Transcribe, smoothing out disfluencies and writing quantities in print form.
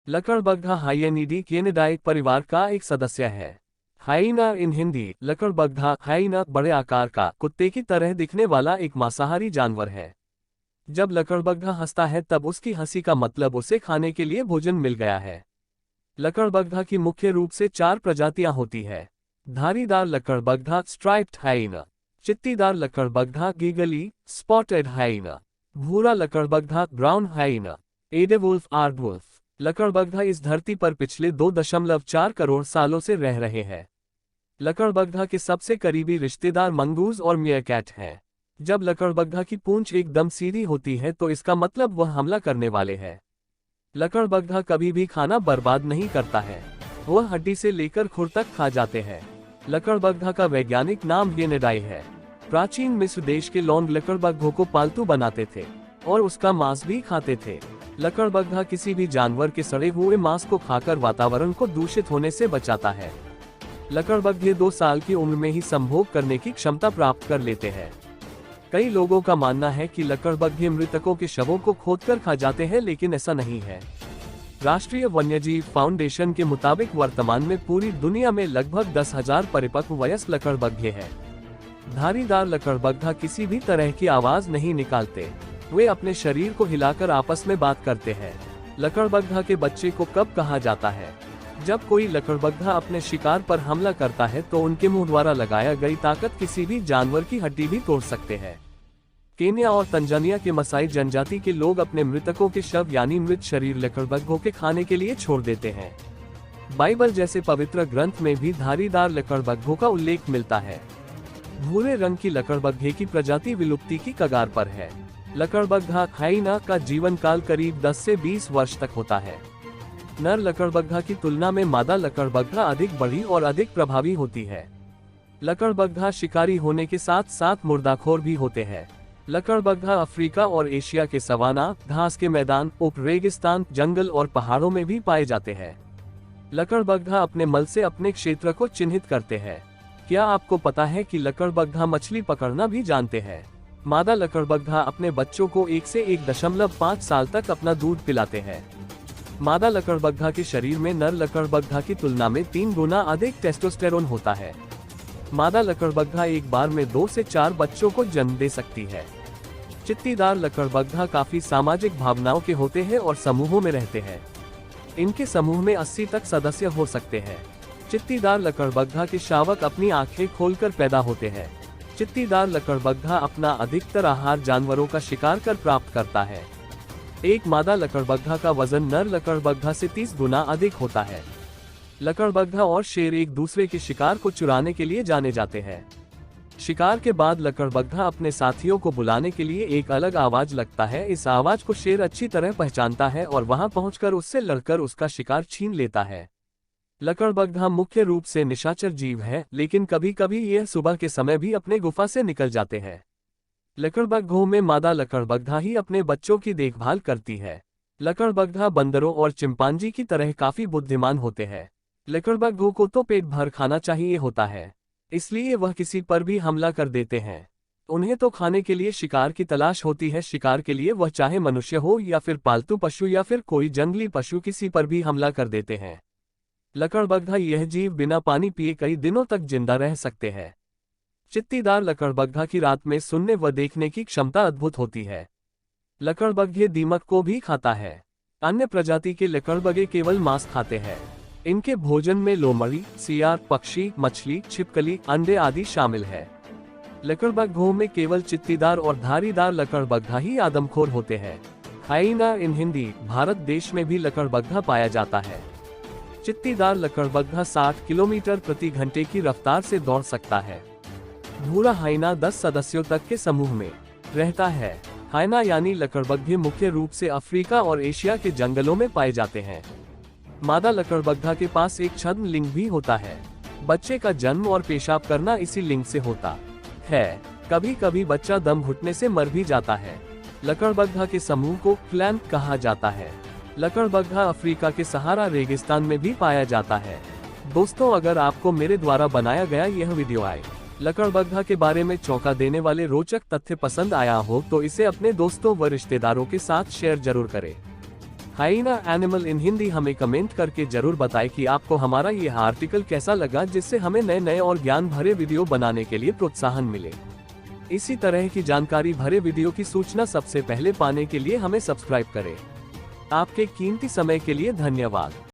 लकड़बग्घा हाइएनिडी कैनिडाई परिवार का एक सदस्य है। हाइना इन हिंदी लकड़बग्घा हाइना बड़े आकार का कुत्ते की तरह दिखने वाला एक मांसाहारी जानवर है। जब लकड़बग्घा हंसता है तब उसकी हंसी का मतलब उसे खाने के लिए भोजन मिल गया है। लकड़बग्घा की मुख्य रूप से 4 प्रजातियां होती है। धारीदार लकड़बग्घा स्ट्राइप्ड हाइना, चित्तीदार लकड़बग्घा गीगली स्पॉटेड हाइना, भूरा लकड़बग्घा ब्राउन हाइना, एडेवुल्फ आर्डवुल्फ। लकड़बग्घा इस धरती पर पिछले 2.4 करोड़ सालों से रह रहे हैं। लकड़बग्घा के सबसे करीबी रिश्तेदार मंगूज और मियाकैट हैं। जब लकड़बग्घा की पूंछ एकदम सीधी होती है तो इसका मतलब वह हमला करने वाले हैं। लकड़बग्घा कभी भी खाना बर्बाद नहीं करता है, वह हड्डी से लेकर खुर तक खा जाते हैं। लकड़बग्घा का वैज्ञानिक नाम कैनिडाई है। प्राचीन मिस्र देश के लोग लकड़बग्घों को पालतू बनाते थे और उसका मांस भी खाते थे। लकड़बग्घा किसी भी जानवर के सड़े हुए मांस को खाकर वातावरण को दूषित होने से बचाता है। लकड़बग्घे 2 साल की उम्र में ही संभोग करने की क्षमता प्राप्त कर लेते हैं। कई लोगों का मानना है कि लकड़बग्घे मृतकों के शवों को खोदकर खा जाते हैं, लेकिन ऐसा नहीं है। राष्ट्रीय वन्यजीव फाउंडेशन के मुताबिक वर्तमान में पूरी दुनिया में लगभग 10,000 परिपक्व वयस्क लकड़बग्घे हैं। धारीदार लकड़बग्घा किसी भी तरह की आवाज नहीं निकालते, वे अपने शरीर को हिलाकर आपस में बात करते हैं। लकड़बग्घा के बच्चे को कब कहा जाता है? जब कोई लकड़बग्घा अपने शिकार पर हमला करता है तो उनके मुंह द्वारा लगाया गई ताकत किसी भी जानवर की हड्डी भी तोड़ सकते हैं। केन्या और तंजानिया के मसाई जनजाति के लोग अपने मृतकों के शव यानी मृत शरीर लकड़बग्घों के खाने के लिए छोड़ देते हैं। बाइबल जैसे पवित्र ग्रंथ में भी धारीदार लकड़बग्घों का उल्लेख मिलता है। भूरे रंग की लकड़बग्घे की प्रजाति विलुप्ति की कगार पर है। लकड़बग्घा हाइना का जीवन काल करीब 10 से 20 वर्ष तक होता है। नर लकड़बग्घा की तुलना में मादा लकड़बग्घा अधिक बड़ी और अधिक प्रभावी होती है। लकड़बग्घा शिकारी होने के साथ साथ मुर्दाखोर भी होते हैं। लकड़बग्घा अफ्रीका और एशिया के सवाना, घास के मैदान, उप रेगिस्तान, जंगल और पहाड़ों में भी पाए जाते हैं। लकड़बग्घा अपने मल से अपने क्षेत्र को चिन्हित करते हैं। क्या आपको पता है कि लकड़बग्घा मछली पकड़ना भी जानते हैं? मादा लकड़बग्घा अपने बच्चों को 1 से 1.5 साल तक अपना दूध पिलाते हैं। मादा लकड़बग्घा के शरीर में नर लकड़बग्घा की तुलना में 3 गुना अधिक टेस्टोस्टेरोन होता है। मादा लकड़बग्घा एक बार में 2 से 4 बच्चों को जन्म दे सकती है। चित्तीदार लकड़बग्घा काफी सामाजिक भावनाओं के होते हैं और समूहों में रहते हैं। इनके समूह में 80 तक सदस्य हो सकते हैं। चित्तीदार लकड़बग्घा के शावक अपनी आंखें खोलकर पैदा होते हैं। चित्तीदार लकड़बग्घा अपना अधिकतर आहार जानवरों का शिकार कर प्राप्त करता है। एक मादा लकड़बग्घा का वजन नर लकड़बग्घा से 30 गुना अधिक होता है। लकड़बग्घा और शेर एक दूसरे के शिकार को चुराने के लिए जाने जाते हैं। शिकार के बाद लकड़बग्घा अपने साथियों को बुलाने के लिए एक अलग आवाज लगता है। इस आवाज को शेर अच्छी तरह पहचानता है और वहां पहुंचकर उससे लड़कर उसका शिकार छीन लेता है। लकड़बग्घा मुख्य रूप से निशाचर जीव है, लेकिन कभी कभी यह सुबह के समय भी अपने गुफा से निकल जाते हैं। लकड़बग्घों में मादा लकड़बग्घा ही अपने बच्चों की देखभाल करती है। लकड़बग्घा बंदरों और चिंपांजी की तरह काफी बुद्धिमान होते हैं। लकड़बग्घों को तो पेट भर खाना चाहिए होता है, इसलिए वह किसी पर भी हमला कर देते हैं। उन्हें तो खाने के लिए शिकार की तलाश होती है। शिकार के लिए वह चाहे मनुष्य हो या फिर पालतू पशु या फिर कोई जंगली पशु, किसी पर भी हमला कर देते हैं। लकड़बग्घा यह जीव बिना पानी पिए कई दिनों तक जिंदा रह सकते हैं। चित्तीदार लकड़बग्घा की रात में सुनने व देखने की क्षमता अद्भुत होती है। लकड़बग्घे दीमक को भी खाता है। अन्य प्रजाति के लकड़बग्घे केवल मांस खाते हैं। इनके भोजन में लोमड़ी, सियार, पक्षी, मछली, छिपकली, अंडे आदि शामिल है। लकड़बग्घों में केवल चित्तीदार और धारीदार लकड़बग्घा ही आदमखोर होते हैं। हाइना इन हिंदी भारत देश में भी लकड़बग्घा पाया जाता है। चित्तीदार लकड़बग्घा 60 किलोमीटर प्रति घंटे की रफ्तार से दौड़ सकता है। भूरा हाइना 10 सदस्यों तक के समूह में रहता है। हाइना यानी लकड़बग्घे मुख्य रूप से अफ्रीका और एशिया के जंगलों में पाए जाते हैं। मादा लकड़बग्घा के पास एक छद्म लिंग भी होता है। बच्चे का जन्म और पेशाब करना इसी लिंग से होता है। कभी कभी बच्चा दम घुटने से मर भी जाता है। लकड़बग्घा के समूह को क्लैन कहा जाता है। लकड़बग्घा अफ्रीका के सहारा रेगिस्तान में भी पाया जाता है। दोस्तों, अगर आपको मेरे द्वारा बनाया गया यह वीडियो आए लकड़बग्घा के बारे में चौंका देने वाले रोचक तथ्य पसंद आया हो तो इसे अपने दोस्तों व रिश्तेदारों के साथ शेयर जरूर करें। हाइना एनिमल इन हिंदी हमें कमेंट करके जरूर बताएं कि आपको हमारा यह आर्टिकल कैसा लगा, जिससे हमें नए नए और ज्ञान भरे वीडियो बनाने के लिए प्रोत्साहन मिले। इसी तरह की जानकारी भरे वीडियो की सूचना सबसे पहले पाने के लिए हमें सब्सक्राइब करें। आपके कीमती समय के लिए धन्यवाद।